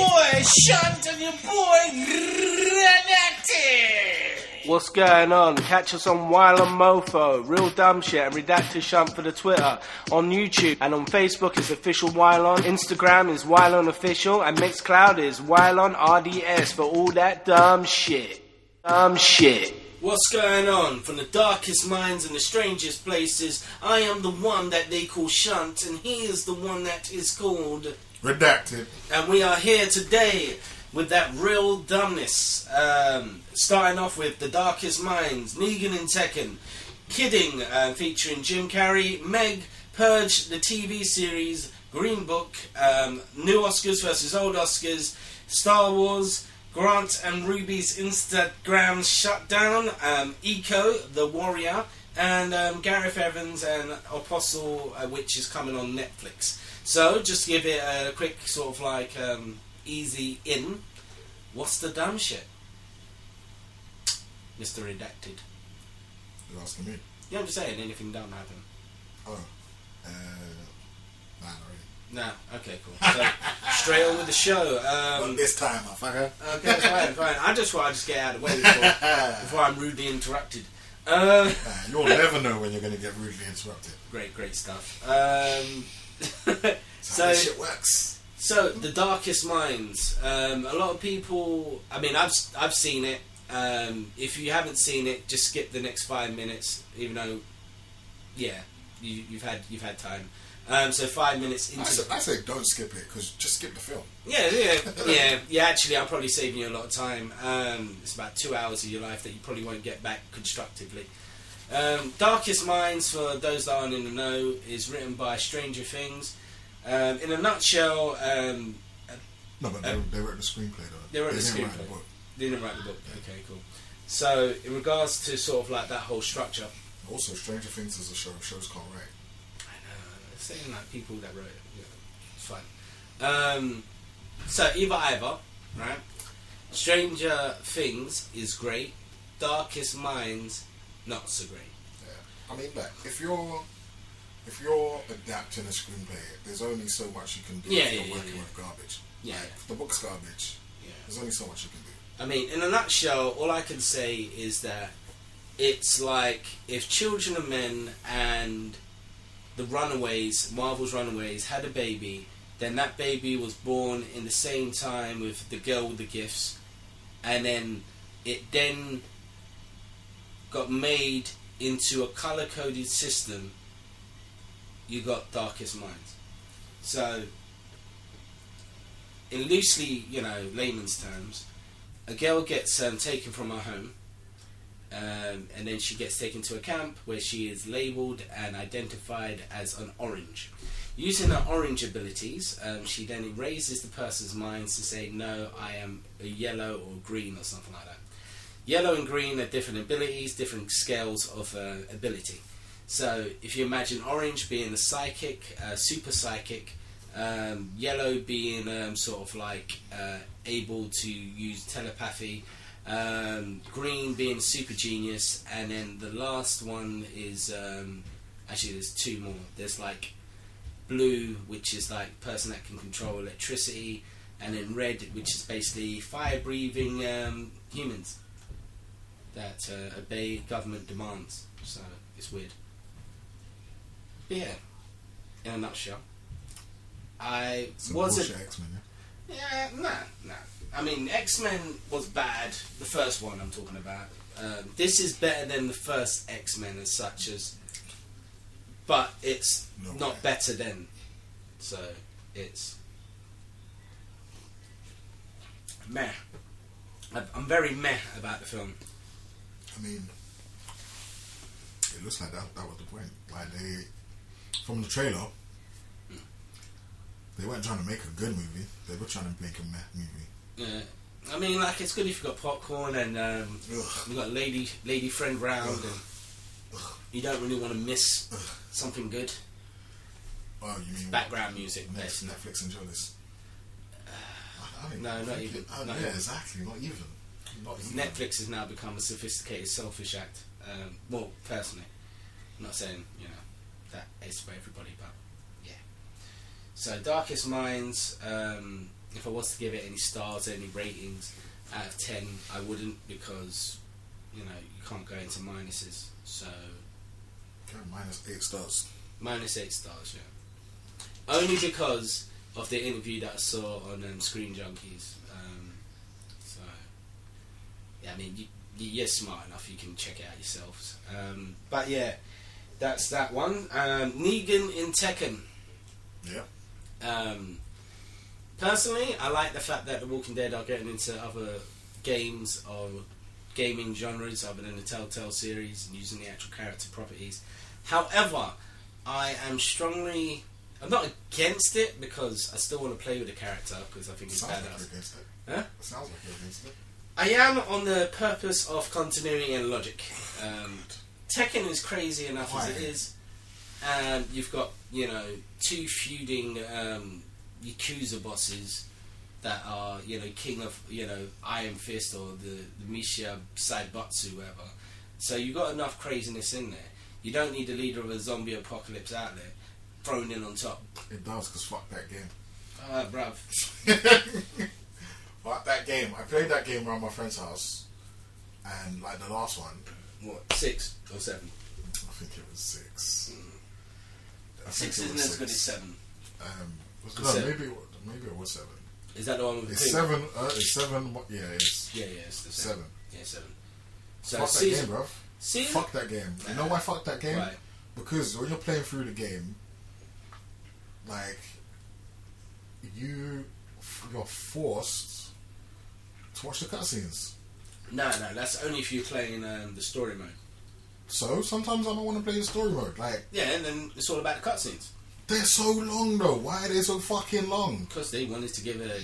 boy Shunt and your boy Redacted. What's going on? Catch us on Wylion Mofo, Real Dumbshit, and Redacted Shunt for the Twitter. On YouTube and on Facebook is Official Wylion. Instagram is Wylion Official, and Mixcloud is Wylion RDS for all that dumb shit. Dumb shit. What's going on? From the darkest minds and the strangest places, I am the one that they call Shunt, and he is the one that is called Redacted. And we are here today with that real dumbness. Starting off with The Darkest Minds, Negan and Tekken, Kidding, featuring Jim Carrey, Meg, Purge, the TV series, Green Book, New Oscars versus Old Oscars, Star Wars, Grant and Ruby's Instagram shut down, Eco, The Warrior, and Gareth Evans and Apostle, which is coming on Netflix. So, just to give it a quick sort of like easy in, what's the dumb shit? Mr. Redacted. You're asking me? Yeah, I'm just saying, anything dumb happen? Oh. Nah, not really. Nah, okay, cool. So, straight on with the show. Not this time, motherfucker. Okay, fine. I just thought I'd just get out of the way before I'm rudely interrupted. You'll never know when you're going to get rudely interrupted. Great stuff. So this shit works. So, The Darkest Minds. A lot of people... I mean, I've seen it. If you haven't seen it, just skip the next 5 minutes, even though, yeah, you've had time. So 5 minutes into... I say don't skip it, because just skip the film. Yeah, actually, I'm probably saving you a lot of time. It's about 2 hours of your life that you probably won't get back constructively. Darkest Minds, for those that aren't in the know, is written by Stranger Things. In a nutshell... no, but they wrote the screenplay, though. They wrote the didn't screenplay. write the book. They didn't write the book. Okay, cool. So, in regards to sort of like that whole structure... Also, Stranger Things is a show. Shows can't write. Saying like people that wrote it, yeah, it's fine. So either, right? Stranger Things is great. Darkest Minds, not so great. Yeah, I mean, like if you're adapting a screenplay, there's only so much you can do if you're working with garbage. Yeah, like, if the book's garbage. Yeah, there's only so much you can do. I mean, in a nutshell, all I can say is that it's like if Children of Men and the Runaways, Marvel's Runaways, had a baby, then that baby was born in the same time with the girl with the gifts, and then it then got made into a colour-coded system. You got Darkest Minds. So, in loosely, layman's terms, a girl gets taken from her home, and then she gets taken to a camp where she is labelled and identified as an orange. Using her orange abilities, she then erases the person's minds to say, no, I am a yellow or green or something like that. Yellow and green are different abilities, different scales of ability. So if you imagine orange being a psychic, super psychic, yellow being sort of like able to use telepathy, green being super genius, and then the last one is actually there's two more. There's like blue, which is like person that can control electricity, and then red, which is basically fire breathing humans that obey government demands. So it's weird. But yeah, in a nutshell, X-Men, yeah, nah. I mean, X-Men was bad, the first one I'm talking about. This is better than the first X-Men as such as... But it's not better than. So, it's... meh. I'm very meh about the film. I mean, it looks like that was the point. Like, from the trailer, they weren't trying to make a good movie. They were trying to make a meh movie. Yeah, I mean, like, it's good if you've got popcorn and you've got a lady friend round, and you don't really want to miss something good. Oh, you mean background music? Netflix enjoy this? No, not even. Yeah, exactly, not even. Netflix has now become a sophisticated, selfish act. Well, personally, I'm not saying that is for everybody, but yeah. So, Darkest Minds. if I was to give it any stars, any ratings out of 10, I wouldn't, because you can't go into minuses. So okay, -8 stars. -8 stars, yeah. Only because of the interview that I saw on Screen Junkies. So yeah, I mean, you're smart enough, you can check it out yourselves. But yeah, that's that one. Negan in Tekken. Yeah. Personally, I like the fact that The Walking Dead are getting into other games or gaming genres other than the Telltale series and using the actual character properties. However, I'm not against it, because I still want to play with the character, because I think it's Sounds badass. like you're against it. Huh? Sounds like you're against it. I am on the purpose of continuity and logic. Tekken is crazy enough as it is, and you've got 2 feuding Yakuza bosses that are king of Iron Fist or the Misha Saibatsu, whatever. So you've got enough craziness in there. You don't need the leader of a zombie apocalypse out there thrown in on top. It does, because fuck that game. Bruv. Fuck that game. I played that game around my friend's house, and like the last one. What, 6 or 7? I think it was 6. I 6 think it isn't was as good as 7. Maybe it was 7. Is that the one with the It's pig? 7. It's 7. Yeah, it is. Yeah, it's the 7. Yeah, 7. So Fuck that game, bruv. Season? Fuck that game. You know why fuck that game? Right. Because when you're playing through the game, like you're forced to watch the cutscenes. No, that's only if you're playing the story mode. So sometimes I don't want to play the story mode. Like, Yeah, and then it's all about the cutscenes. they're so long though. Why are they so fucking long? Because they wanted to give it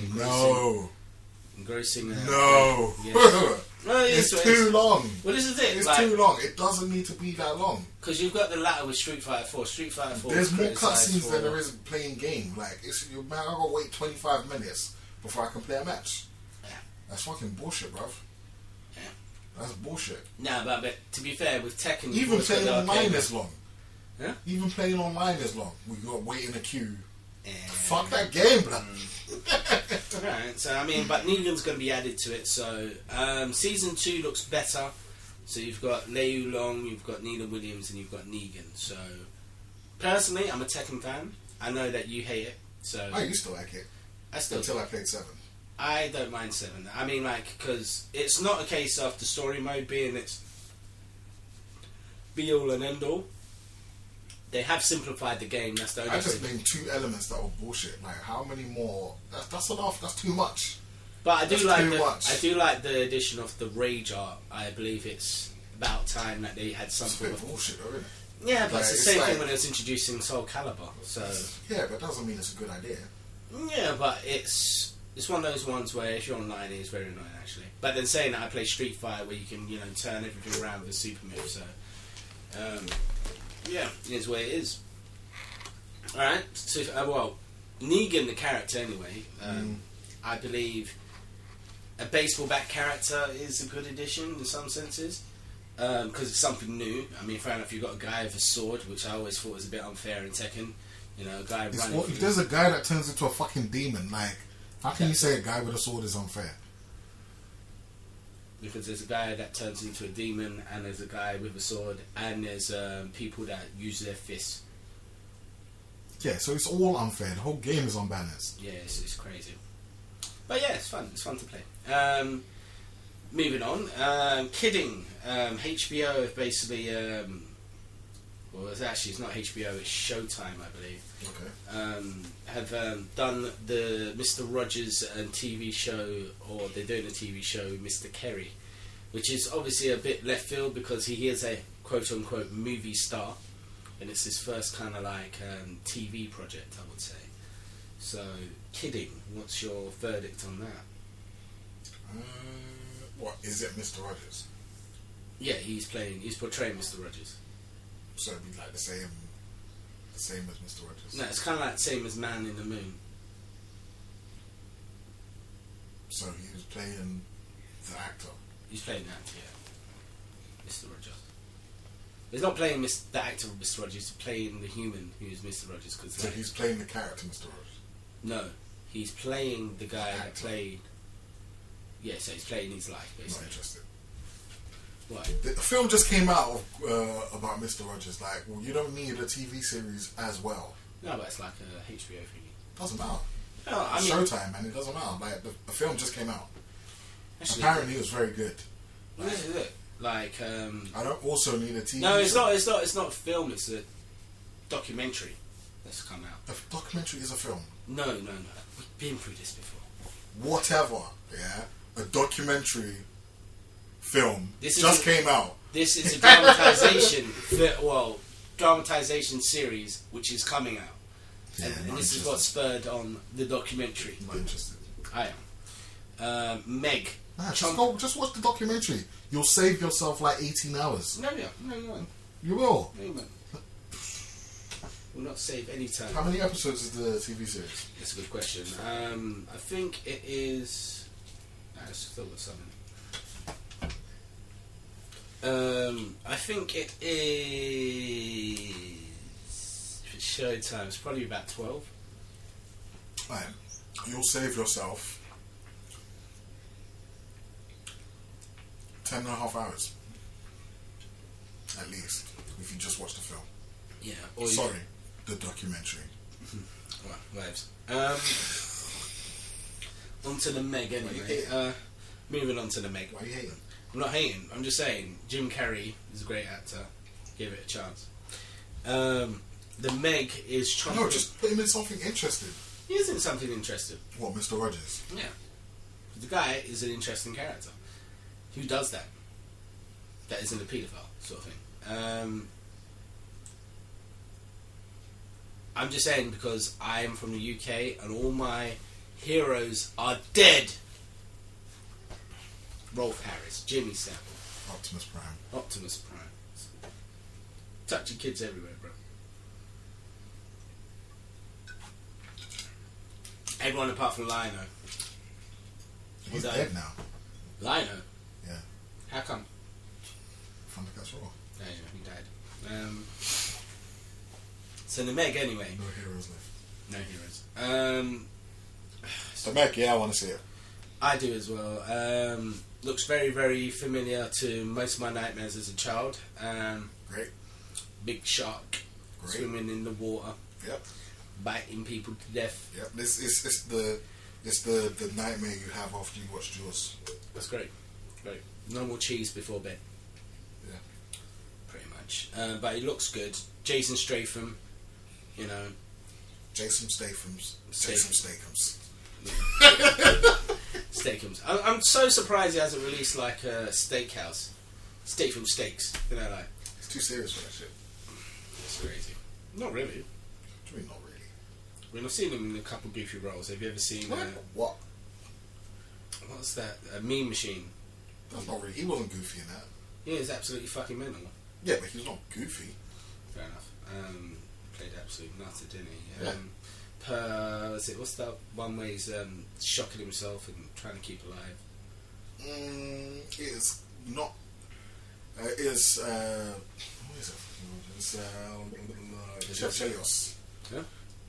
engrossing. No. Yes. No, It's too long. Well, this is it. It's too long. It doesn't need to be that long. Because you've got the latter with Street Fighter 4. Street Fighter 4. There's more cutscenes than there is playing game. Like, I gotta wait 25 minutes before I can play a match. Yeah. That's fucking bullshit, bruv. Yeah. That's bullshit. No, but to be fair, with Tekken, Even playing online is long. Yeah? Even playing online is long. We got to wait in a queue. Yeah. Fuck that game, bruv. Right, so I mean, but Negan's going to be added to it. So season 2 looks better. So you've got Liu Long, you've got Nina Williams, and you've got Negan. So personally, I'm a Tekken fan. I know that you hate it. So I used to like it. I still Until I played 7. I don't mind 7. I mean, like, because it's not a case of the story mode being its be all and end all. They have simplified the game. That's the only I just thing. named 2 elements that were bullshit. Like, how many more? That's enough. That's too much. But I do much. like the addition of the rage art. I believe it's about time that they had some It's a sort bit of bullshit, though, isn't it? Yeah, but Like, it's the it's same like- thing when it was introducing Soul Calibur. So Yeah, but it doesn't mean it's a good idea. yeah, but it's one of those ones where if you're online, it's very annoying actually. But then saying that, I play Street Fighter where you can turn everything around with a super move. So yeah, it is what it is. All right. So well, Negan the character anyway. I believe a baseball bat character is a good addition in some senses. Because it's something new. I mean, fair enough, you've got a guy with a sword, which I always thought was a bit unfair in Tekken. A guy running. If there's a guy that turns into a fucking demon, like, how can you say a guy with a sword is unfair? Because there's a guy that turns into a demon, and there's a guy with a sword, and there's people that use their fists. Yeah, so it's all unfair. The whole game is unbalanced. Yeah, it's crazy. But yeah, it's fun. It's fun to play. Moving on. Kidding. HBO have basically... well, it's not HBO, it's Showtime, I believe. Okay. Have done the Mr. Rogers TV show, or they're doing a TV show, Mr. Kerry, which is obviously a bit left field because he is a quote-unquote movie star, and it's his first kind of like TV project, I would say. So, Kidding, what's your verdict on that? What, is it Mr. Rogers? Yeah, he's portraying Mr. Rogers. So it'd be like the same as Mr. Rogers. No, it's kind of like the same as Man in the Moon. So he was playing the actor. He's playing the actor, yeah. Mr. Rogers. He's not playing the actor of Mr. Rogers, he's playing the human who is Mr. Rogers. So he's playing the character Mr. Rogers? No, He's playing the guy that Actor. played. Yeah, so he's playing his life Not basically. interested. Why? The film just came out about Mr. Rogers. Like, well, you don't need a TV series as well. No, but it's like a HBO thing. Doesn't matter. No, I mean, Showtime, man. It doesn't matter. Like the film just came out. actually, Apparently, it was very good. this is it. Like, I don't also need a TV. no, it's show. not. It's not a film. It's a documentary that's come out. A documentary is a film. No. We've been through this before. Whatever. Yeah, a documentary film This just is came out. This is a dramatization. Dramatization series which is coming out, Yeah, and not this is interested. what spurred on the documentary. Not interested. I am. Meg. Nah, just watch the documentary. You'll save yourself like 18 hours. No, you won't. You will. No, you won't. Will not save any time. How many episodes is the TV series? That's a good question. I think it is. I still got something. I think it is. If it's Showtime, it's probably about 12. Right. You'll save yourself 10.5 hours. At least. If you just watch the film. Yeah. Sorry. The documentary. Well, lives. On to the Meg Why you anyway. hating? Moving on to the Meg. Why are you hating? I'm not hating. I'm just saying Jim Carrey is a great actor. Give it a chance. The Meg is trying. No, just put him in something interesting. He isn't something interesting. What, Mr. Rogers? Yeah. The guy is an interesting character. Who does that? That isn't a paedophile sort of thing. I'm just saying because I am from the UK and all my heroes are dead. Rolf Harris, Jimmy Savile, Optimus Prime. Optimus Prime. Touching kids everywhere, bro. Everyone apart from Lino. He's that? dead now. Lino? Yeah. How come? Thundercats Raw. Yeah, he died. So the Meg, anyway. No heroes left. No heroes. The Meg, yeah, I want to see it. I do as well. Looks very, very familiar to most of my nightmares as a child. Great. Big shark Great. swimming in the water, Yep. biting people to death. Yep. This is the nightmare you have after you watch Jaws. That's great. Great. No more cheese before bed. Yeah. Pretty much. But it looks good. Jason Statham, you know. Jason Statham's. Jason Statham's. Steakums. I'm so surprised he hasn't released like a steakhouse. Statham Steaks. You know, like. It's too serious for that shit. It's crazy. Not really. What do you mean, not really? I mean, I've seen him in a couple goofy roles. Have you ever seen... What? what's that? A Meme Machine. That's not really. He wasn't goofy in that. Yeah, he's absolutely fucking mental. Yeah, but he was not goofy. Fair enough. Played absolute nutter, didn't he? Yeah. What's that one where he's shocking himself and trying to keep alive? It's not. What is it? It's Chef Chelios. Yeah?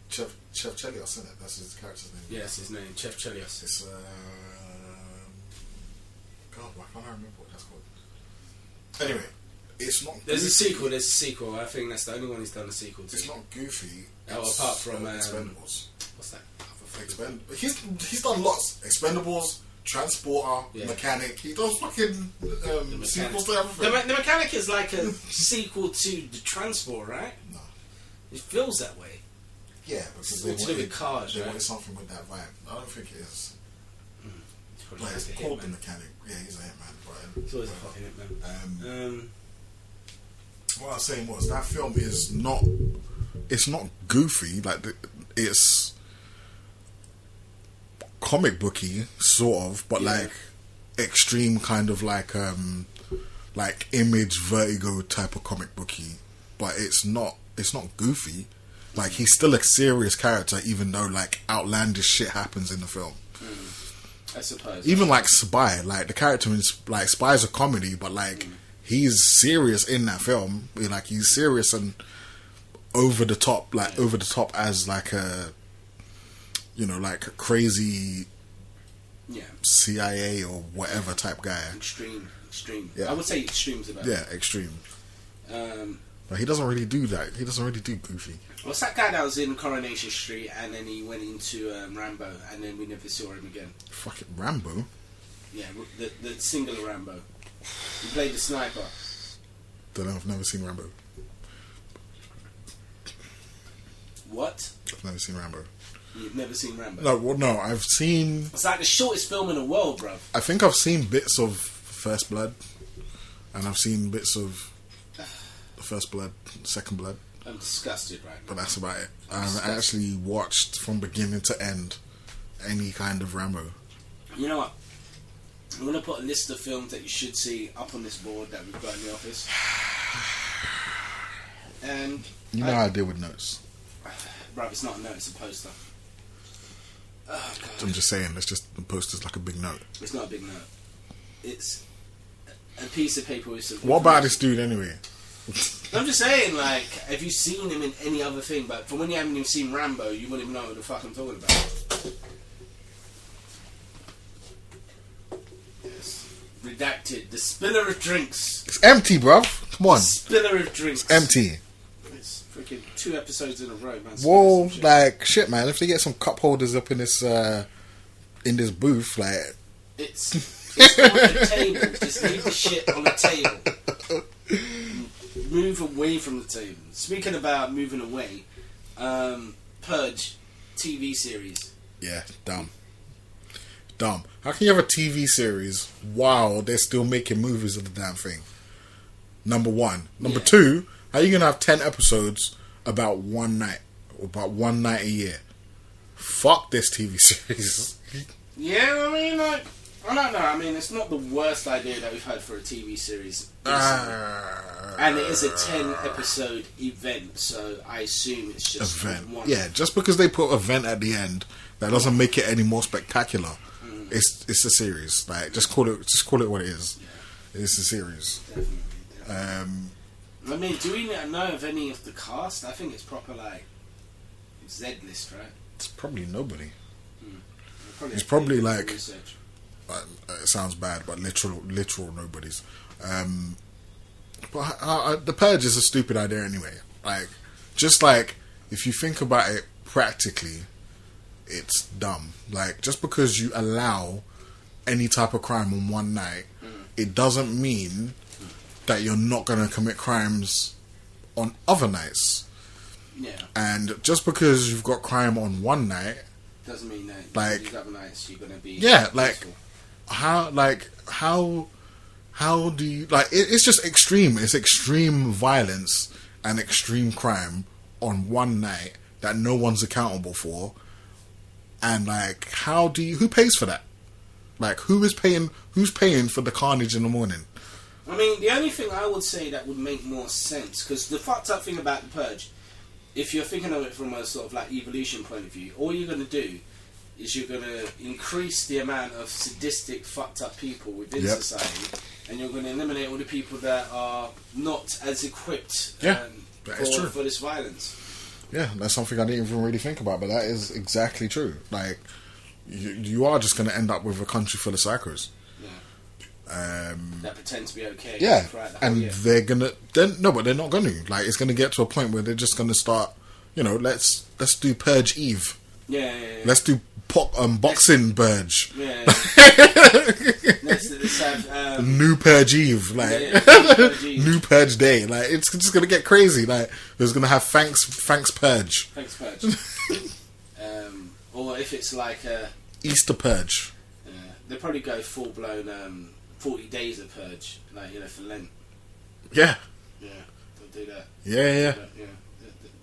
Chef Chelios, isn't it? That's his character's name. Yeah, that's his name, Chef Chelios. It's God, why can't I remember what that's called? Anyway, it's not. There's goofy. a sequel. I think that's the only one he's done a sequel to. It's not goofy. Oh, It's, apart from Expendables. what's that? He's done lots. Expendables, Transporter, Yeah. Mechanic. He does fucking sequels to everything. The Mechanic is like a sequel to the Transport, right? No. It feels that way. Yeah, because It's they to do with wanted, cars, they right? wanted something with that vibe. I don't think it is. It's probably Like, just it's a called the hitman. Mechanic. Yeah, he's a hitman. But, It's always a fucking hitman. What I was saying was that film is not. It's not goofy. Like it's comic booky, sort of, but Yeah. like extreme kind of like Image Vertigo type of comic booky. But it's not goofy. Like he's still a serious character, even though like outlandish shit happens in the film. I suppose. Even like Spy, like the character in like Spy's a comedy, but like he's serious in that film. Like he's serious and over the top, as like a like a crazy Yeah. CIA or whatever type guy. Extreme. Yeah. I would say extreme's about. Yeah, extreme. Um, But he doesn't really do that. He doesn't really do goofy. what's that guy that was in Coronation Street and then he went into Rambo and then we never saw him again? Fucking Rambo. Yeah, the singular Rambo. He played the sniper. Don't know. I've never seen Rambo. What? I've never seen Rambo. You've never seen Rambo? No. I've seen. It's like the shortest film in the world, bruv. I think I've seen bits of First Blood, and I've seen bits of First Blood, Second Blood. I'm disgusted right now. But that's about it. I haven't actually watched from beginning to end any kind of Rambo. You know what? I'm going to put a list of films that you should see up on this board that we've got in the office. And You know how I deal with notes. bruv, it's not a note, it's a poster. Oh, God. I'm just saying, it's just the poster's like a big note. It's not a big note. It's a piece of paper with some... What about this dude anyway? I'm just saying, like, have you seen him in any other thing? But from when you haven't even seen Rambo, you wouldn't even know what the fuck I'm talking about. Yes. Redacted. The spiller of drinks. It's empty, bruv. Come on. Spiller of drinks. It's empty. It's freaking 2 episodes in a row, man. Whoa, like, shit, man. If they get some cup holders up in this booth, like... It's on the table. Just leave the shit on the table. Move away from the table. Speaking about moving away, Purge TV series. Yeah, dumb. How can you have a TV series while they're still making movies of the damn thing? Number one. Number two, how are you going to have 10 episodes about one night? About one night a year? Fuck this TV series. Yeah, I mean, like, I don't know. I mean, it's not the worst idea that we've had for a TV series. And it is a 10-episode event, so I assume it's just event. one. Yeah, just because they put event at the end, that doesn't make it any more spectacular. It's a series. Like, just call it what it is. Yeah. It's a series. Definitely. I mean, do we know of any of the cast? I think it's proper like Z-list, right? It's probably nobody. It's probably like research. It sounds bad, but literal nobodies. But the Purge is a stupid idea anyway. Like, just like if you think about it practically, it's dumb. Like, just because you allow any type of crime on one night, it doesn't mean that you're not going to commit crimes on other nights. Yeah. And just because you've got crime on one night doesn't mean that like these other nights you're going to be like how do you like it's just extreme. It's extreme violence and extreme crime on one night that no one's accountable for. And like, who pays for that? Like, who's paying for the carnage in the morning? I mean, the only thing I would say that would make more sense, because the fucked up thing about the Purge, if you're thinking of it from a sort of like evolution point of view, all you're going to do is you're going to increase the amount of sadistic, fucked up people within society, and you're going to eliminate all the people that are not as equipped for this violence. Yeah, that's something I didn't even really think about, but that is exactly true. Like, you are just going to end up with a country full of psychos. That pretend to be okay. Yeah, and year. they're gonna. But they're not going to. Like, it's going to get to a point where they're just going to start. Let's do Purge Eve. Yeah. Let's do boxing Purge. Yeah. let's have new Purge Eve, like Purge Eve. New Purge Day. Like, it's just going to get crazy. Like, there's going to have thanks Purge. Thanks Purge. Or if it's like Easter Purge. They'll probably go full blown 40 days of Purge, like, for Lent. Yeah. Yeah, they'll do that. Yeah.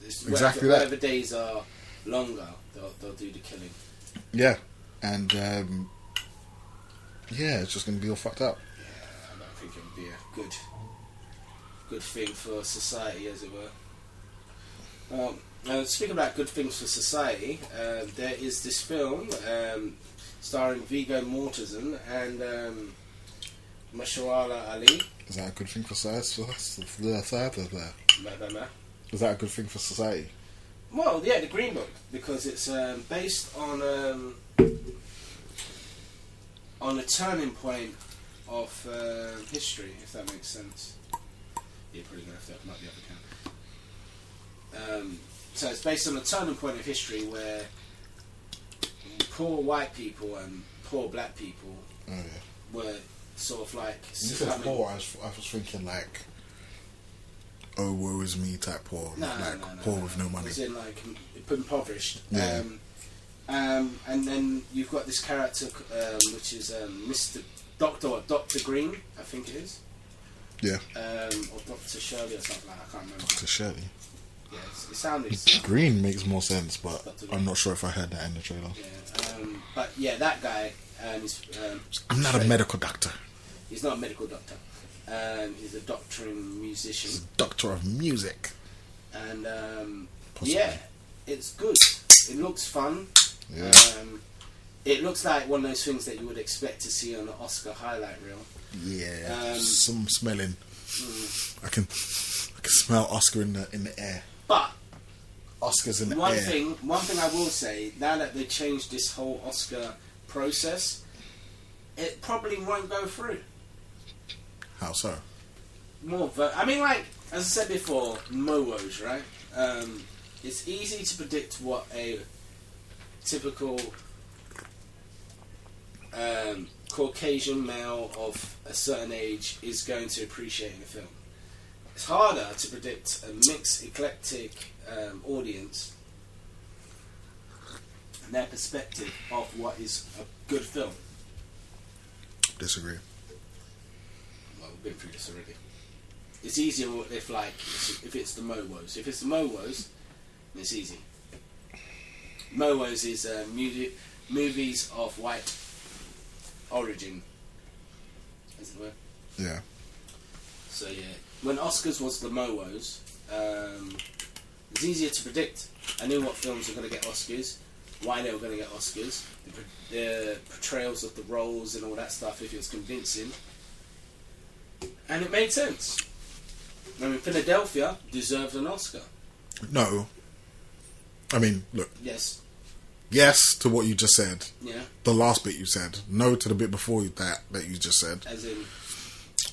Exactly that. Whatever days are longer, they'll do the killing. Yeah, and it's just going to be all fucked up. Yeah, I don't think it would be a good thing for society, as it were. Speaking about good things for society, there is this film starring Viggo Mortensen and Mahershala Ali. Is that a good thing for society? Is that a good thing for society? Well, yeah, the Green Book, because it's based on a turning point of history, if that makes sense. You're probably going to have to open up the other account. So it's based on a turning point of history where poor white people and poor black people were sort of like... You said poor, I was thinking like, oh, woe is me type poor. No, poor with no money. As in like impoverished. Yeah. And then you've got this character which is Mr. Dr. Green, I think it is. Yeah. Or Dr. Shirley or something like that, I can't remember. Dr. Shirley. Yeah, it sounded... Green makes more sense, but I'm not sure if I heard that in the trailer. Yeah, but yeah, that guy is... I'm not a medical doctor. He's not a medical doctor. He's a doctoring musician. He's a doctor of music. And Possibly. yeah, it's good. It looks fun. Yeah. It looks like one of those things that you would expect to see on an Oscar highlight reel. Yeah. Some smelling. I can smell Oscar in the air. But Oscars in the one air. thing I will say, now that they changed this whole Oscar process, it probably won't go through. How so? I mean, like, as I said before, MOOs, right? It's easy to predict what a typical Caucasian male of a certain age is going to appreciate in a film. It's harder to predict a mixed, eclectic audience and their perspective of what is a good film. Disagree. Well, we've been through this already. It's easier if it's the MOOs. If it's the MOOs, it's easy. MOOs is movies of white origin. Is it the word? Yeah. So yeah, when Oscars was the MOOs, it's easier to predict. I knew what films were going to get Oscars, why they were going to get Oscars, the portrayals of the roles and all that stuff, if it was convincing. And it made sense. I mean, Philadelphia deserved an Oscar. No. I mean, look. Yes to what you just said. Yeah. The last bit you said. No to the bit before that you just said.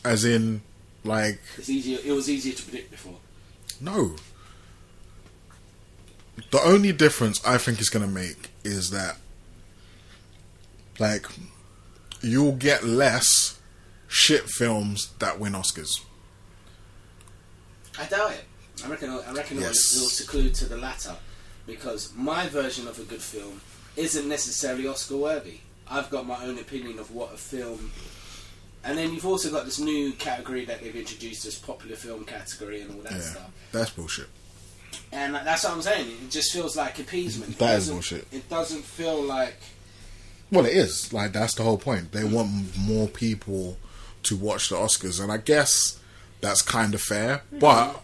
As in, like... It was easier to predict before. No. The only difference I think it's going to make is that, like, you'll get less shit films that win Oscars. I doubt it. I reckon it will seclude to the latter, because my version of a good film isn't necessarily Oscar worthy. I've got my own opinion of what a film, and then you've also got this new category that they've introduced as popular film category and all that stuff. That's bullshit. And that's what I'm saying. It just feels like appeasement. That is bullshit. It doesn't feel like... Well, it is. Like, that's the whole point. They want more people to watch the Oscars, and I guess that's kind of fair, but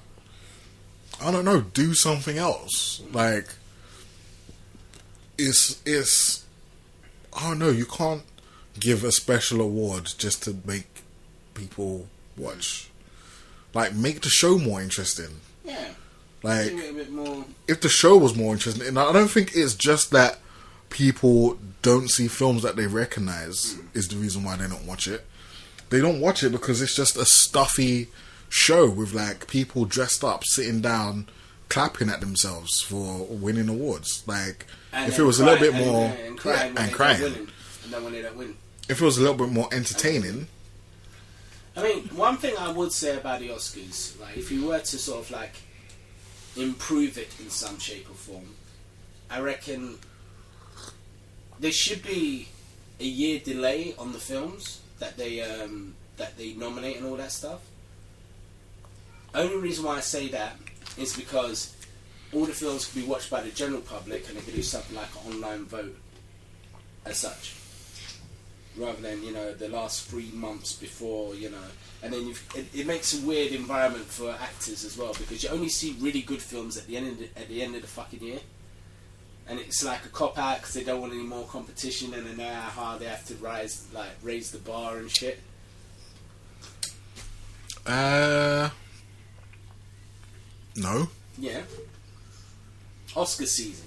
I don't know, do something else. Like, it's I don't know, you can't give a special award just to make people watch. Like, make the show more interesting. Yeah. Like, a bit more... if the show was more interesting, and I don't think it's just that people don't see films that they recognise is the reason why they don't watch it. They don't watch it because it's just a stuffy show with, like, people dressed up, sitting down, clapping at themselves for winning awards. Like, and if it was a little bit more... And crying. And then when they don't win. If it was a little bit more entertaining... I mean, one thing I would say about the Oscars, like, if you were to sort of, like, improve it in some shape or form, I reckon there should be a year delay on the films that they nominate and all that stuff. Only reason why I say that is because all the films can be watched by the general public, and they can do something like an online vote as such, rather than, you know, the last 3 months before, you know. And then it makes a weird environment for actors as well, because you only see really good films at the end of the fucking year, and it's like a cop out because they don't want any more competition, and then they have to raise the bar and shit. No. Yeah. Oscar season.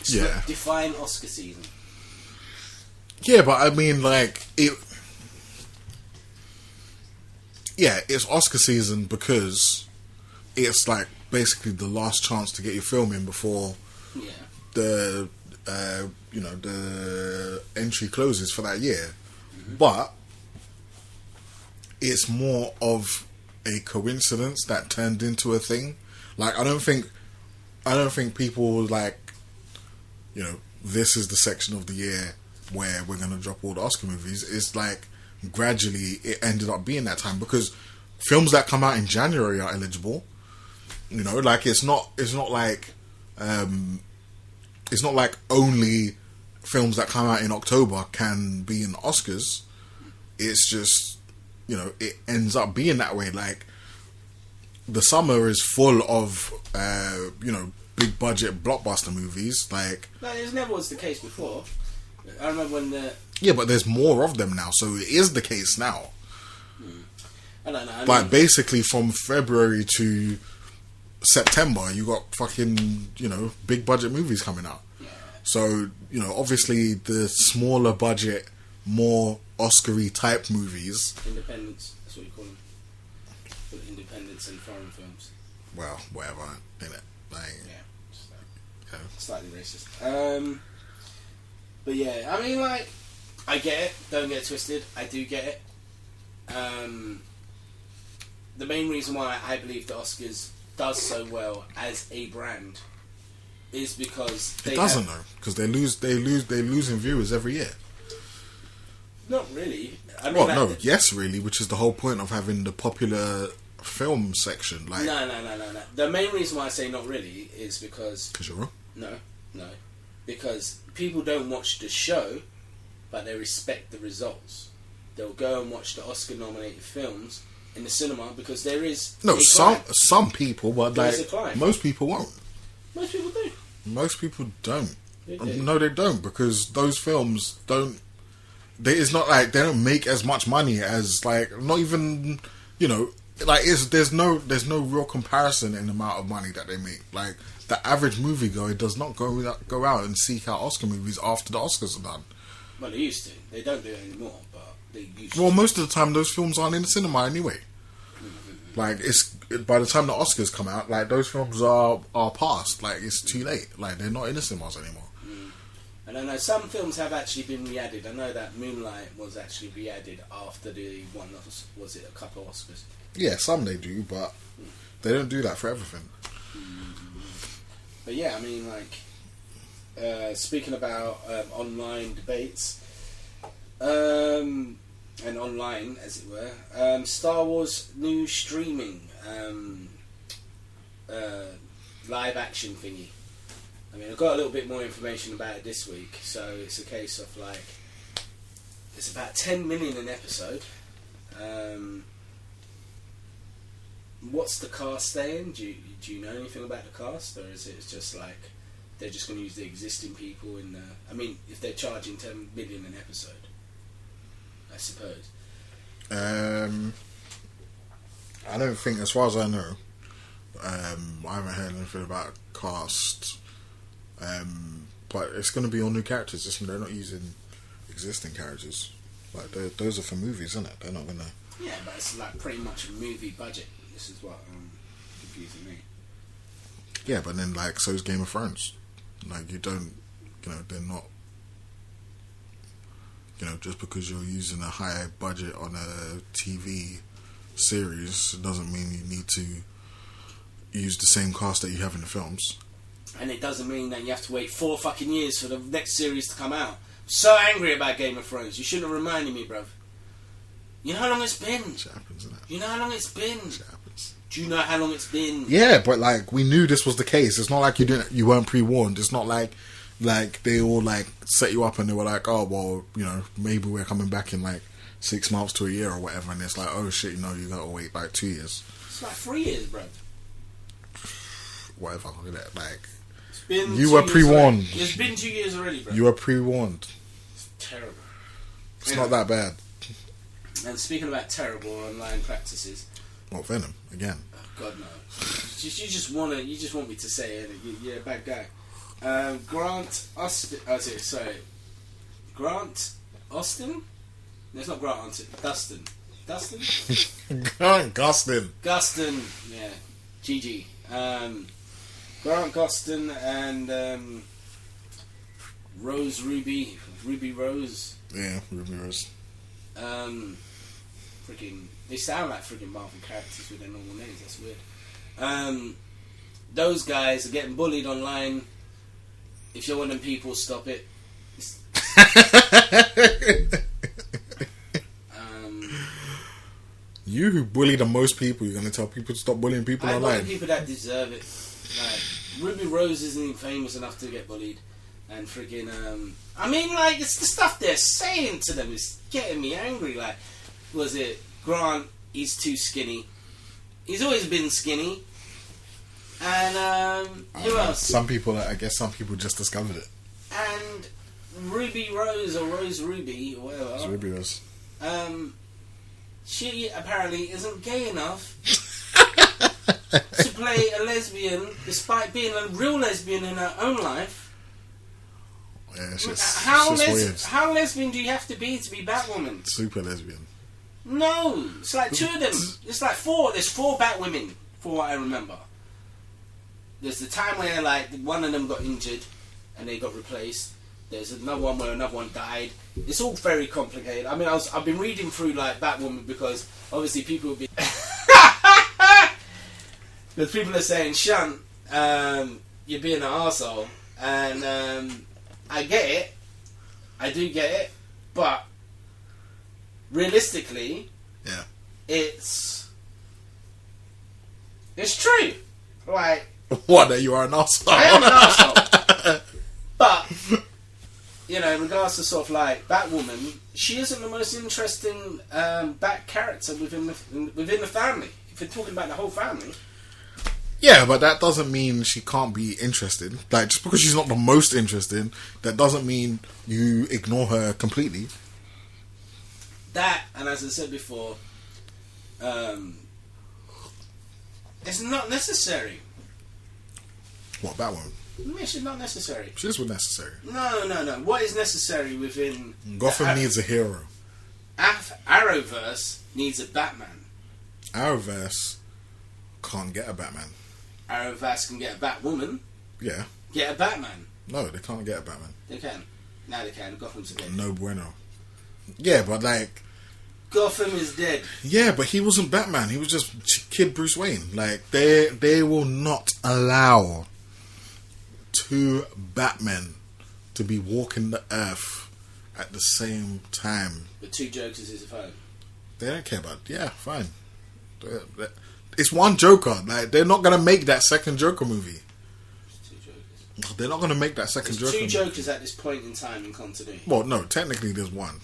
Yeah. Define Oscar season. Yeah, but I mean, like, it's Oscar season because it's like basically the last chance to get your film in before the the entry closes for that year. Mm-hmm. But it's more of a coincidence that turned into a thing. Like, I don't think people like, this is the section of the year where we're going to drop all the Oscar movies. It's like gradually it ended up being that time because films that come out in January are eligible. Like it's not like only films that come out in October can be in Oscars. It's just it ends up being that way. Like the summer is full of big budget blockbuster movies. Like no, it never was the case before. I remember when but there's more of them now, so it is the case now. I don't know. Like basically from February to September, you got fucking big budget movies coming out. Yeah. So obviously the smaller budget, more Oscar-y type movies. Independents, that's what you call them. Independents and foreign films. Well, whatever, innit? Like, yeah, slightly racist. But yeah, I mean, like, I get it. Don't get it twisted. I do get it. The main reason why I believe the Oscars does so well as a brand is because it doesn't though, because they lose in viewers every year. Not really. I mean, yes, really, which is the whole point of having the popular film section. Like, no. The main reason why I say not really is because you're wrong. No, because people don't watch the show, but they respect the results. They'll go and watch the Oscar-nominated films in the cinema because there is some people, but like most people won't. Most people do. Most people don't. They do. No, they don't, because those films don't. It's not like they don't make as much money as like not even like there's no real comparison in the amount of money that they make. Like the average moviegoer does not go out and seek out Oscar movies after the Oscars are done. Well, they used to. They don't do it anymore, but they used to. Well, most of the time those films aren't in the cinema anyway. Mm-hmm. Like it's by the time the Oscars come out, like those films are past. Like it's too late. Like they're not in the cinemas anymore. And I know some films have actually been re-added. I know that Moonlight was actually re-added after the one, was it a couple of Oscars? Yeah, some they do, but they don't do that for everything. But yeah, I mean, like, speaking about online debates, and online, as it were, Star Wars new streaming live action thingy. I mean, I've got a little bit more information about it this week, so it's a case of like, it's about 10 million an episode. What's the cast staying? Do you know anything about the cast, or is it just like they're just going to use the existing people in the? I mean, if they're charging 10 million an episode, I suppose. I don't think, as far as I know, I haven't heard anything about cast. But it's going to be all new characters. They're not using existing characters. Like those are for movies, isn't it? They're not going to. Yeah, but it's like pretty much a movie budget. This is what confusing me. Yeah, but then like so is Game of Thrones. Like you don't, they're not. Just because you're using a higher budget on a TV series doesn't mean you need to use the same cast that you have in the films. And it doesn't mean that you have to wait 4 fucking years for the next series to come out. I'm so angry about Game of Thrones. You shouldn't have reminded me, bruv. You know how long it's been? Shit happens, isn't it? You know how long it's been? Shit happens. Do you know how long it's been? Yeah, but like we knew this was the case. It's not like you weren't pre-warned. It's not like they all like set you up and they were like, oh well, maybe we're coming back in like 6 months to a year or whatever, and it's like, oh shit, you gotta wait like 2 years. It's like 3 years, bruv. Whatever, look at that, like. You were pre-warned. It's been 2 years already, bro. You were pre-warned. It's terrible. It's not that bad. And speaking about terrible online practices. What, Venom again? Oh God, no. You just want me to say it. You're a bad guy. Grant Austin. Oh, sorry. Grant Austin? No, it's not Grant Austin. Dustin. Gustin. Gustin. Yeah. GG. Grant Gustin and Rose Ruby Rose. Yeah, Ruby Rose. Freaking, they sound like freaking Marvel characters with their normal names. That's weird. Those guys are getting bullied online. If you're one of them people, stop it. You who bully the most people, you're going to tell people to stop bullying people online? Bully people that deserve it. Like, Ruby Rose isn't even famous enough to get bullied. And freaking, I mean, like, it's the stuff they're saying to them is getting me angry. Like, was it Grant? He's too skinny. He's always been skinny. And, who else? I guess some people just discovered it. And Ruby Rose, or Rose Ruby, or whatever. It's Ruby Rose. She apparently isn't gay enough to play a lesbian, despite being a real lesbian in her own life. Yeah, it's just, weird. How lesbian do you have to be Batwoman? Super lesbian. No, it's like two of them. It's like four. There's four Batwomen, for what I remember. There's the time where like one of them got injured and they got replaced. There's another one where another one died. It's all very complicated. I mean, I've been reading through like Batwoman because obviously people will be because people are saying, "Shunt, you're being an arsehole," and I get it. I do get it, but realistically, yeah, it's true. Like, what? That you are an arsehole? I am an arsehole, but. You know, in regards to sort of like Batwoman, she isn't the most interesting Bat character within the family. If you're talking about the whole family, yeah, but that doesn't mean she can't be interested. Like, just because she's not the most interesting, that doesn't mean you ignore her completely. That, and as I said before, it's not necessary. What, Batwoman? It's not necessary. She is necessary. No. What is necessary within... Gotham needs a hero. Arrowverse needs a Batman. Arrowverse can't get a Batman. Arrowverse can get a Batwoman. Yeah. Get a Batman. No, they can't get a Batman. They can. Now they can. Gotham's dead. No bueno. Yeah, but like... Gotham is dead. Yeah, but he wasn't Batman. He was just Kid Bruce Wayne. Like, they will not allow... two Batmen to be walking the earth at the same time. But two Jokers is a phone. They don't care about. Yeah, fine. It's one Joker. Like, they're not gonna make that second Joker movie. It's two Jokers. They're not gonna make that second Joker. Two Jokers at this point in time in continuity. Well, no, technically there's one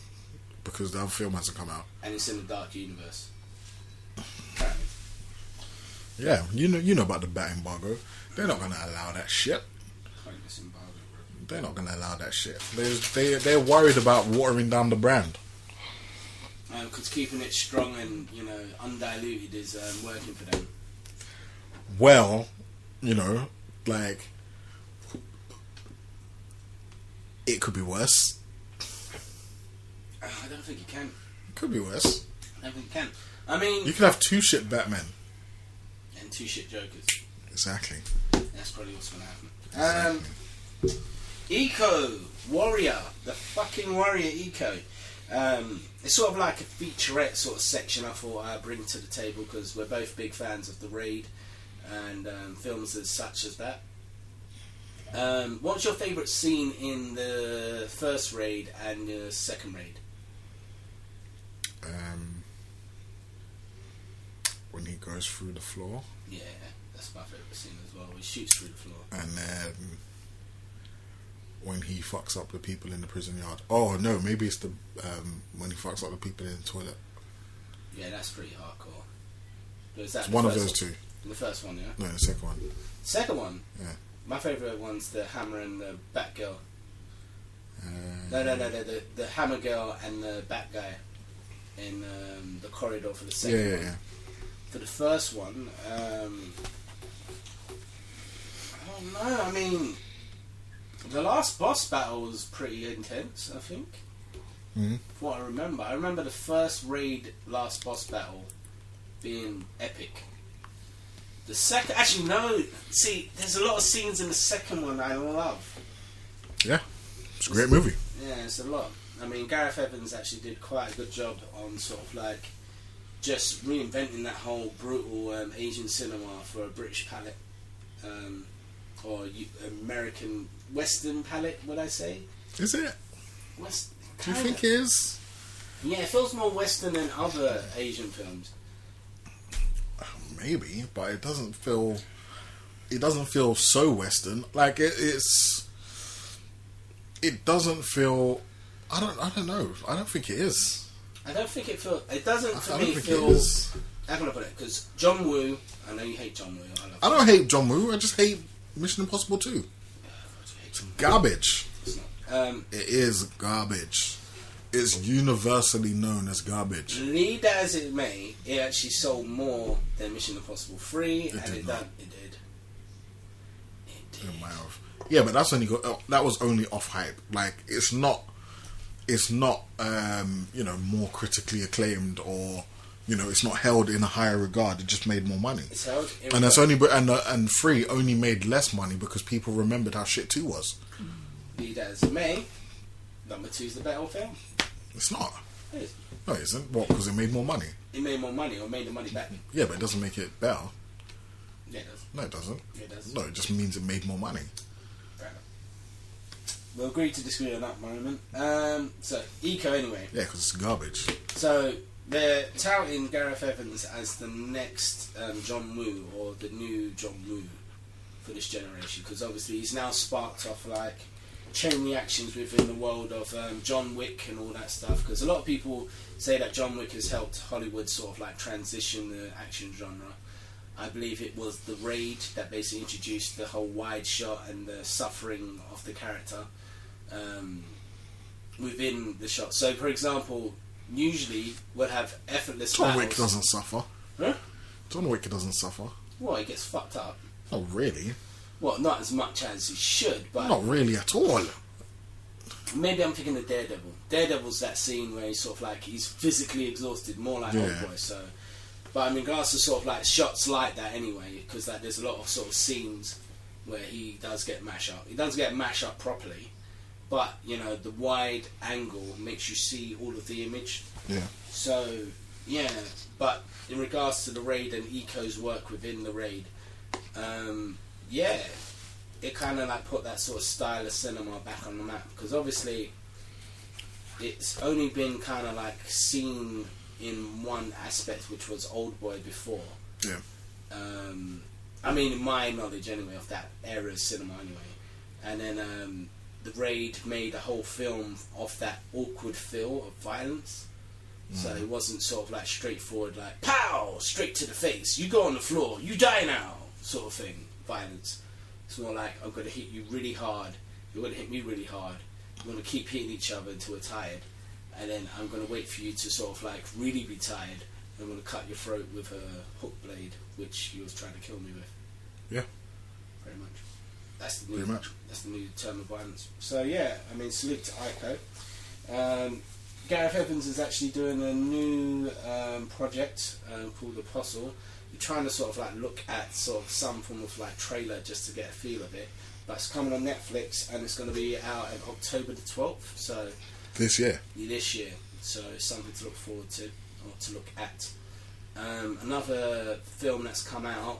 because the other film hasn't come out. And it's in the Dark Universe. Apparently. Yeah, you know about the Bat embargo. They're not gonna allow that shit. They're not going to allow that shit. They're worried about watering down the brand. Because keeping it strong and, you know, undiluted is working for them. Well, you know, like, it could be worse. I don't think it can. It could be worse. I don't think it can. I mean... You could have two shit Batmen. And two shit Jokers. Exactly. That's probably what's going to happen. Exactly. Eco Warrior, the fucking Warrior Eco. It's sort of like a featurette sort of section I thought I'd bring to the table because we're both big fans of the Raid and films as such as that. What's your favourite scene in the first Raid and the second Raid? When he goes through the floor. Yeah, that's my favourite scene as well. He shoots through the floor. And then when he fucks up the people in the prison yard. Oh no, maybe it's the when he fucks up the people in the toilet. Yeah, that's pretty hardcore. It's one of those two. In the first one, yeah? No, the second one. Second one? Yeah. My favourite one's the Hammer and the Batgirl. No, the Hammer Girl and the Bat guy in the corridor for the second one. Yeah. For the first one, I don't know, I mean, The last boss battle was pretty intense, I think. Mm-hmm. From what I remember the first raid last boss battle being epic. The second, actually no, see, there's a lot of scenes in the second one I love. Yeah, it's a great movie. Yeah, it's a lot. I mean, Gareth Evans actually did quite a good job on sort of like just reinventing that whole brutal Asian cinema for a British palette, or American Western palette, would I say? Is it? West, Do you think it is? Yeah, it feels more Western than other Asian films. Maybe, but it doesn't feel. It doesn't feel so Western. Like it's. It doesn't feel. I don't know. I don't think it is. I don't think it feels. It doesn't for I me don't think feel. it is. How can I put it? Because John Woo. I know you hate John Woo. I don't hate John Woo. I just hate Mission Impossible 2. It's garbage. It's not. It is garbage. It's universally known as garbage. Lead as it may, it actually sold more than Mission Impossible 3, It and did it not. did. It did. It might have. Yeah, but that's only that was only off hype. Like it's not more critically acclaimed, or it's not held in a higher regard. It just made more money. It's held in And that's only and 3 only made less money because people remembered how shit 2 was. Lead as it may, number 2 is the better film. It's not. It is. No, it isn't. What? Because it made more money. It made more money, or made the money back. Yeah, but it doesn't make it better. Yeah, it does. No, it doesn't. Yeah, it does. No, it just means it made more money. Fair enough. We'll agree to disagree on that moment. So, Eco anyway. Yeah, because it's garbage. So, they're touting Gareth Evans as the next John Woo, or the new John Woo for this generation, because obviously he's now sparked off like chain reactions within the world of John Wick and all that stuff, because a lot of people say that John Wick has helped Hollywood sort of like transition the action genre. I believe it was The Raid that basically introduced the whole wide shot and the suffering of the character within the shot. So, for example, usually we'll have effortless John battles. Wick doesn't suffer. Huh? John Wick doesn't suffer. Well, he gets fucked up. Not really. Well, not as much as he should, but Not really at all. maybe I'm thinking of Daredevil. Daredevil's that scene where he's sort of like he's physically exhausted, more like Yeah. Oldboy. So, but I mean, regards to sort of like shots like that anyway, because like there's a lot of sort of scenes where he does get mash up. He doesn't get mash up properly, but the wide angle makes you see all of the image. Yeah. So yeah, but in regards to the Raid and Eco's work within the Raid, yeah, it kind of like put that sort of style of cinema back on the map, because obviously it's only been kind of like seen in one aspect, which was Oldboy before. Yeah. I mean, in my knowledge anyway of that era of cinema anyway, and then the Raid made a whole film of that awkward feel of violence. So it wasn't sort of like straightforward, like pow, straight to the face, you go on the floor, you die now, sort of thing. Violence. It's more like, I'm going to hit you really hard, you're going to hit me really hard, we're going to keep hitting each other until we're tired, and then I'm going to wait for you to sort of like really be tired, and I'm going to cut your throat with a hook blade, which he was trying to kill me with. Yeah. Pretty much. That's the new, Pretty much. That's the new term of violence. So yeah, I mean, salute to Ico. Gareth Evans is actually doing a new project called Apostle. You're trying to sort of like look at sort of some form of like trailer just to get a feel of it. But it's coming on Netflix and it's going to be out on October the 12th. So This year. this year. So it's something to look forward to, or to look at. Another film that's come out,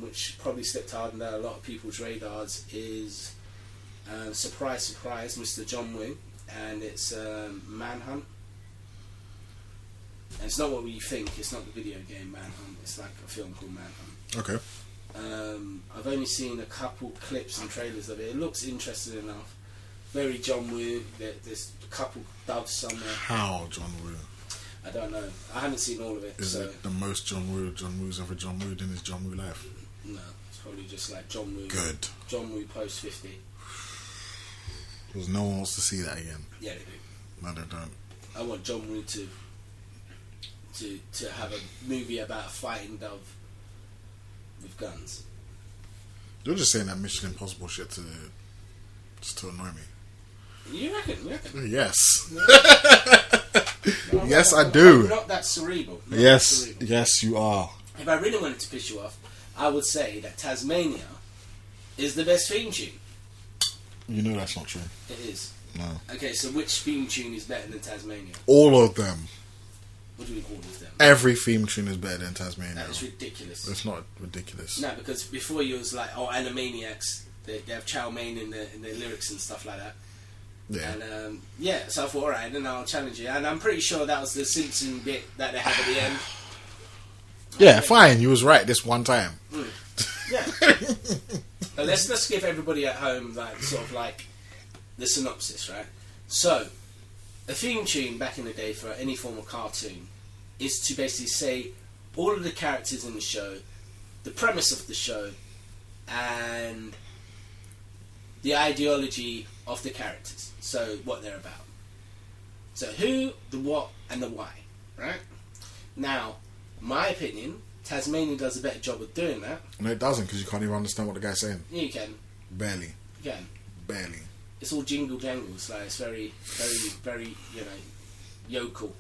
which probably slipped under a lot of people's radars, is surprise, surprise, Mr. John Woo, and it's Manhunt. And it's not what you think. It's not the video game Manhunt. It's like a film called Manhunt. Okay. I've only seen a couple clips and trailers of it. It looks interesting enough. Very John Woo. There's a couple doves somewhere. How John Woo? I don't know. I haven't seen all of it. Is so it the most John Woo's ever John Wooed in his John Woo life? no, it's probably just like John Woo. Good. John Woo post 50. Because no one wants to see that again. Yeah, they do. No, they don't. I want John Woo to have a movie about a fighting dove with guns. You're just saying that Mission Impossible shit to Just to annoy me. You reckon? Yes. No, Yes, I do. I'm not that cerebral. Not Yes, that cerebral. yes, you are. If I really wanted to piss you off, I would say that Tasmania is the best theme tune. You know that's not true. It is. No. Okay, so which theme tune is better than Tasmania? All of them. What do you mean all of them? Every theme tune is better than Tasmania. That is ridiculous. It's not ridiculous. No, because before you was like, oh, Animaniacs, they have chow mein in their lyrics and stuff like that. Yeah. And so I thought, alright, then I'll challenge you. And I'm pretty sure that was the Simpson bit that they had at the end. Yeah, fine. You was right this one time. Yeah. So let's give everybody at home like sort of like the synopsis, right? So, a theme tune back in the day for any form of cartoon is to basically say all of the characters in the show, the premise of the show, and the ideology of the characters. So, what they're about. So, who, the what, and the why, right? Now, my opinion, Tasmania does a better job of doing that. No, it doesn't, because you can't even understand what the guy's saying. Yeah, you can. Barely. You can. Barely. It's all jingle jangles, like it's very, very, very, yokel.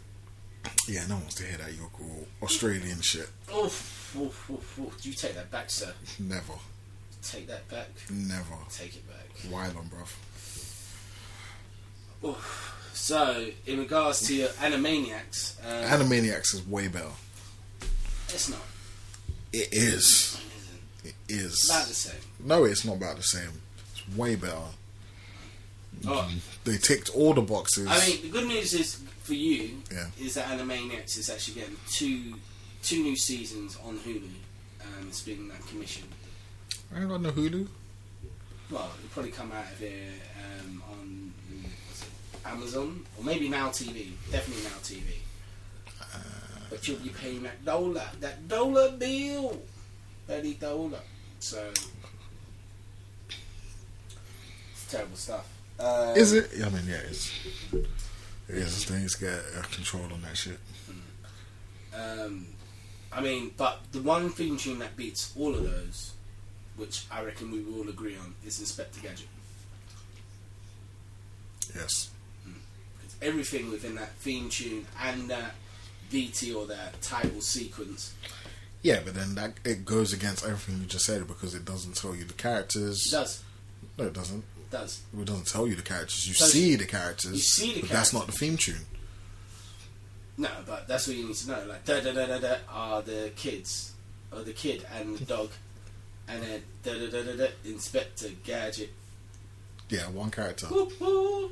Yeah, no one wants to hear that yokel Australian shit. Oof. Do you take that back, sir? Never. Take that back. Never. Take it back. Wylion, bruv. Oof. So, in regards to your Animaniacs... Animaniacs is way better. It's not. It is. It It is. It's about the same. No, it's not about the same. It's way better. Oh. They ticked all the boxes. I mean, the good news is for you Yeah. is that Animaniacs is actually getting two new seasons on Hulu. It's been commissioned. I ain't got no Hulu. Well, it'll probably come out of it on Amazon or maybe Now TV. Definitely Now TV. But you'll be paying that dollar bill, $30. So it's terrible stuff. Is it? I mean, yeah, it is. It is. Things get control on that shit. I mean, but the one theme tune that beats all of those, which I reckon we will all agree on, is Inspector Gadget. Yes. Because everything within that theme tune and that VT or that title sequence. Yeah, but then it goes against everything you just said because it doesn't tell you the characters. It does. No, it doesn't. It does. It doesn't tell you the characters. You So see the characters. You see the but characters. that's not the theme tune. No, but that's what you need to know. Like da da da da da are the kids, or the kid and the dog, and then da da da da da Inspector Gadget. Yeah, one character. Whoop, whoop.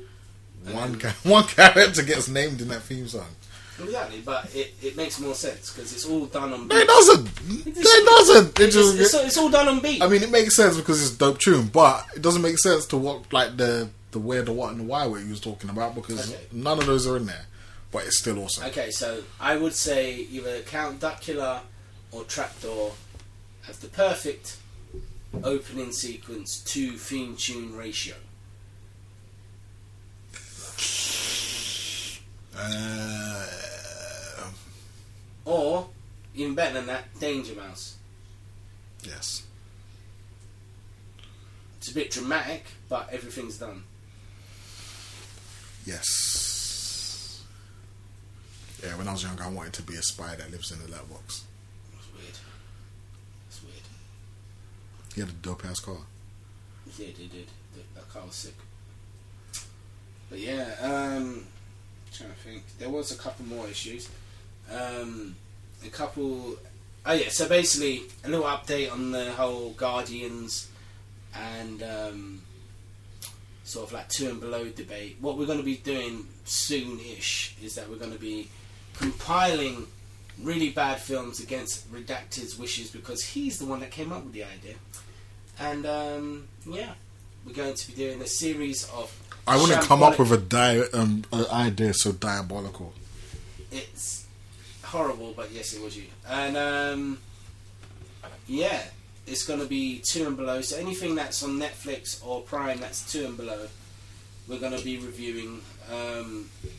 One character gets named in that theme song. Exactly, but it makes more sense because it's all done on No, beat. it doesn't. It doesn't. It just. It's all done on beat. I mean, it makes sense because it's a dope tune, but it doesn't make sense to what like the where, the what, and the why what you was talking about because Okay. none of those are in there. But it's still awesome. Okay, so I would say either Count Duckula or Trapdoor have the perfect opening sequence to theme tune ratio. Or, even better than that, Danger Mouse. Yes. It's a bit dramatic, but everything's done. Yes. Yeah, when I was younger, I wanted to be a spy that lives in a letterbox. It's weird. It's weird. He had a dope ass car. Yeah, they did. That car was sick. But yeah, trying to think. There was a couple more issues. So basically, a little update on the whole Guardians and sort of like 2 and below debate. What we're going to be doing soon-ish is that we're going to be compiling really bad films against Redacted's wishes because he's the one that came up with the idea. And we're going to be doing a series of. I wouldn't come up with an idea so diabolical. It's horrible, but yes, it was you. And it's going to be 2 and below. So anything that's on Netflix or Prime that's 2 and below, we're going to be reviewing,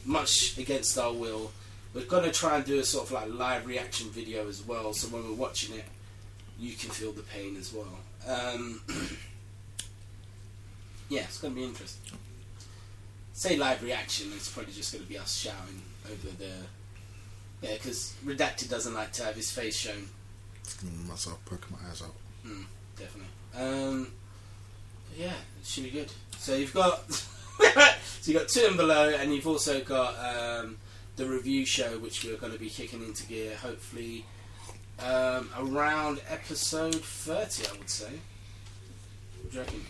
much against our will. We're going to try and do a sort of like live reaction video as well, so when we're watching it, you can feel the pain as well. Yeah, it's going to be interesting. Say live reaction, it's probably just going to be us shouting over the... Yeah, because Redacted doesn't like to have his face shown. Myself poking my eyes out. Definitely. Yeah, it should be good. So you've got... so you've got 2 and Below, and you've also got the review show, which we're going to be kicking into gear, hopefully around episode 30, I would say. What do you reckon?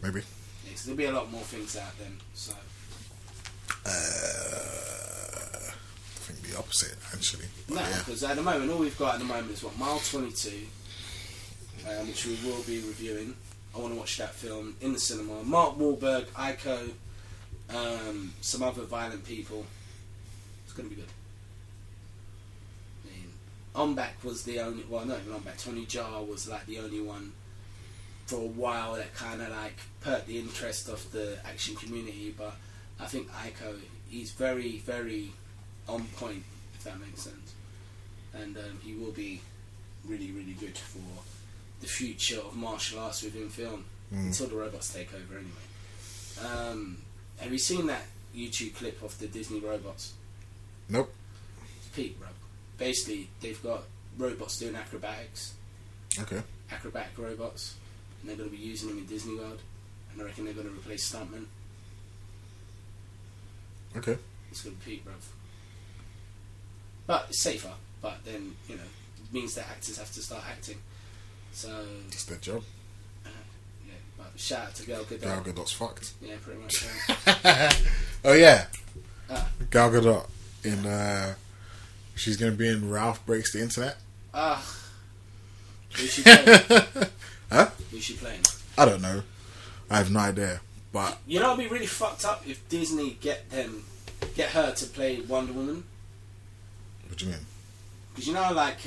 Maybe. Yeah, because there'll be a lot more things out then, so... I think the opposite, actually. But no, because at the moment, all we've got at the moment is Mile 22, which we will be reviewing. I want to watch that film in the cinema. Mark Wahlberg, Ico, some other violent people. It's going to be good. I mean, On Back was the only... Well, not even On Back. Tony Jaa was like the only one for a while that kind of like perked the interest of the action community. But I think Ico, he's very, very on point, if that makes sense. And he will be really, really good for the future of martial arts within film until the robots take over anyway. Have you seen that YouTube clip of the Disney robots? Nope. It's peak, bro. Basically, they've got robots doing acrobatics. Okay. Acrobatic robots. And they're going to be using them in Disney World. And I reckon they're going to replace stuntmen. Okay. It's going to be peak, bro. But it's safer. But then, you know, it means that actors have to start acting. So... That's their job. Yeah, but shout out to Gal Gadot. Gal Gadot's fucked. Yeah, pretty much. Yeah. Oh, yeah. Gal Gadot in... she's going to be in Ralph Breaks the Internet. Who's she playing? Huh? Who's she playing? I don't know. I have no idea. But... You know, it'd be really fucked up if Disney get her to play Wonder Woman. What do you mean? Because you know, like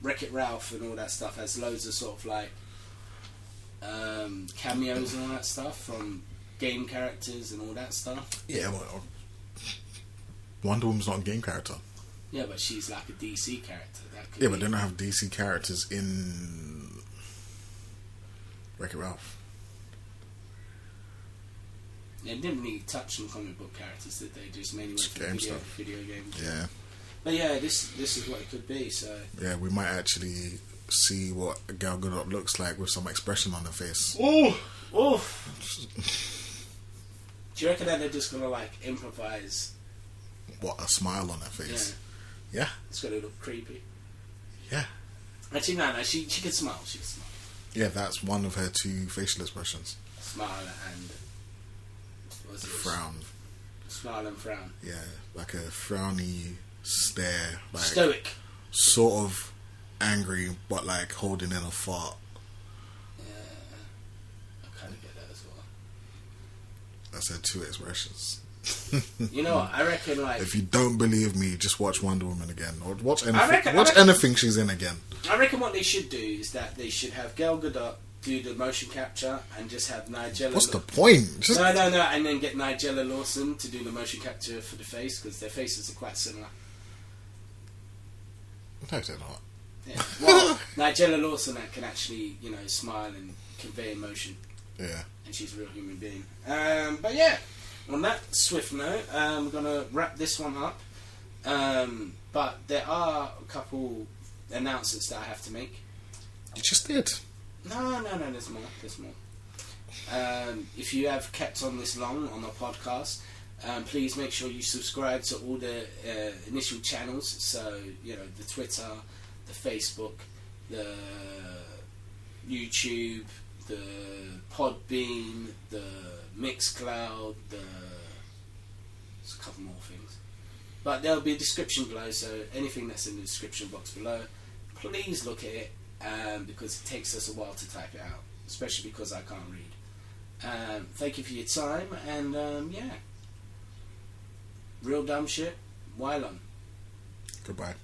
Wreck-It Ralph and all that stuff has loads of sort of like cameos and all that stuff from game characters and all that stuff. Yeah, well, Wonder Woman's not a game character. Yeah, but she's like a DC character. That could Yeah, be... but they don't have DC characters in Wreck-It Ralph. They didn't really touch on comic book characters, did they? Just mainly went Just for game video, stuff. video games. Yeah. But yeah, this is what it could be. So Yeah, we might actually see what Gal Gadot looks like with some expression on her face. oh. Do you reckon that they're just gonna like improvise? What, a smile on her face? Yeah. Yeah. It's gonna look creepy. Yeah. Actually, no, she can smile. She can smile. Yeah, that's one of her 2 facial expressions. Smile and what's it? Frown. Smile and frown. Yeah, like a frowny stare, like Stoic. sort of angry, but like holding in a fart. Yeah, I kind of get that as well. That's her 2 expressions. You know what? I reckon like If you don't believe me, just watch Wonder Woman again, or watch anything. I Watch reckon- anything she's in again. I reckon what they should do is that they should have Gal Gadot do the motion capture and just have Nigella. What's the point? Just No, and then get Nigella Lawson to do the motion capture for the face because their faces are quite similar. no, they're not. Yeah. Well, Nigella Lawson can actually, you know, smile and convey emotion. Yeah. And she's a real human being. But yeah, on that swift note, I'm going to wrap this one up. But there are a couple announcements that I have to make. You just did. No, there's more. If you have kept on this long on the podcast, please make sure you subscribe to all the initial channels. So, you know, the Twitter, the Facebook, the YouTube, the Podbean, the Mixcloud, there's a couple more things. But there'll be a description below, so anything that's in the description box below, please look at it, because it takes us a while to type it out, especially because I can't read. Thank you for your time, and yeah. Real dumb shit, Wylion. Goodbye.